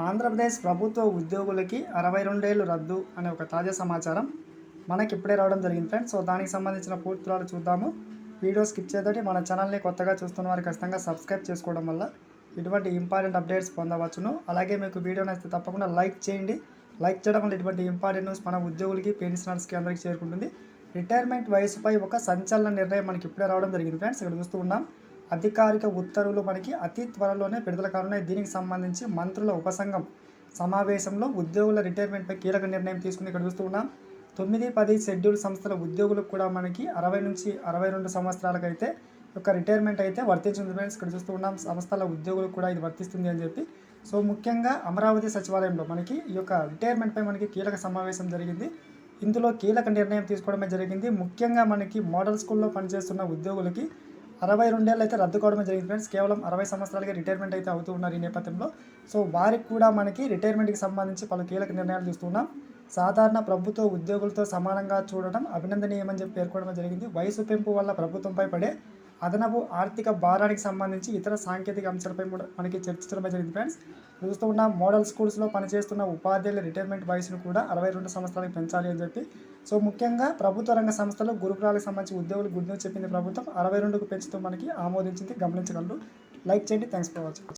ఆంధ్రప్రదేశ్ ప్రభుత్వ ఉద్యోగులకి 62 ఏళ్ళు రద్దు అనే ఒక తాజా సమాచారం మనకి ఇప్పుడే రావడం జరిగింది ఫ్రెండ్స్. సో దానికి సంబంధించిన పూర్తి వివరాలు చూద్దాము. వీడియో స్కిప్ చేయదండి. మన ఛానల్ని కొత్తగా చూస్తున్న వారు ఖచ్చితంగా సబ్స్క్రైబ్ చేసుకోవడం వల్ల ఇటువంటి ఇంపార్టెంట్ అప్డేట్స్ పొందవచ్చును. అలాగే మీకు వీడియో నచ్చితే తప్పకుండా లైక్ చేయండి. లైక్ చేయడం వల్ల ఇటువంటి ఇంపార్టెంట్ న్యూస్ మన ఉద్యోగులకి, పెన్షనర్స్కి అందరికీ చేరుకుంటుంది. రిటైర్మెంట్ వయసుపై ఒక సంచలన నిర్ణయం మనకి ఇప్పుడే రావడం జరిగింది ఫ్రెండ్స్. ఇక్కడ చూస్తూ ఉన్నాం. అధికారిక ఉత్తర్వులు మనకి అతి త్వరలోనే విడుదల కానున్నాయి. దీనికి సంబంధించి మంత్రుల ఉపసంఘం సమావేశంలో ఉద్యోగుల రిటైర్మెంట్పై కీలక నిర్ణయం తీసుకుని ఇక్కడ చూస్తూ ఉన్నాం. 9-10 షెడ్యూల్ సంస్థల ఉద్యోగులకు కూడా మనకి 60 నుంచి 62 సంవత్సరాలకైతే ఒక రిటైర్మెంట్ అయితే వర్తించింది ఫ్రెండ్స్. ఇక్కడ చూస్తూ ఉన్నాం. సంస్థల ఉద్యోగులకు కూడా ఇది వర్తిస్తుంది అని చెప్పి. సో ముఖ్యంగా అమరావతి సచివాలయంలో మనకి ఈ యొక్క రిటైర్మెంట్పై మనకి కీలక సమావేశం జరిగింది. ఇందులో కీలక నిర్ణయం తీసుకోవడమే జరిగింది. ముఖ్యంగా మనకి మోడల్ స్కూల్లో పనిచేస్తున్న ఉద్యోగులకి 62 ఏళ్ళు అయితే రద్దు కావడమే జరిగింది ఫ్రెండ్స్. కేవలం 60 సంవత్సరాలకి రిటైర్మెంట్ అయితే అవుతూ ఉన్నారు ఈ నేపథ్యంలో. సో వారికి కూడా మనకి రిటైర్మెంట్కి సంబంధించి పలు కీలక నిర్ణయాలు చూస్తున్నాం. సాధారణ ప్రభుత్వ ఉద్యోగులతో సమానంగా చూడడం అభినందనీయమని చెప్పి పేర్కొనడం జరిగింది. వయసు పెంపు వల్ల ప్రభుత్వంపై పడే అదనపు ఆర్థిక భారానికి సంబంధించి ఇతర సాంకేతిక అంశాలపై కూడా మనకి చర్చించడం జరిగింది ఫ్రెండ్స్. చూస్తూ ఉన్న మోడల్ స్కూల్స్లో పనిచేస్తున్న ఉపాధ్యాయుల రిటైర్మెంట్ వయసును కూడా 62 సంవత్సరాలకు పెంచాలి అని చెప్పి. సో ముఖ్యంగా ప్రభుత్వ రంగ సంస్థలు, గురుకులాలకు సంబంధించి ఉద్యోగులు గుడ్ న్యూస్ చెప్పింది ప్రభుత్వం. 62కు పెంచుతూ మనకి ఆమోదించింది, గమనించగలరు. లైక్ చేయండి. Thanks for watching.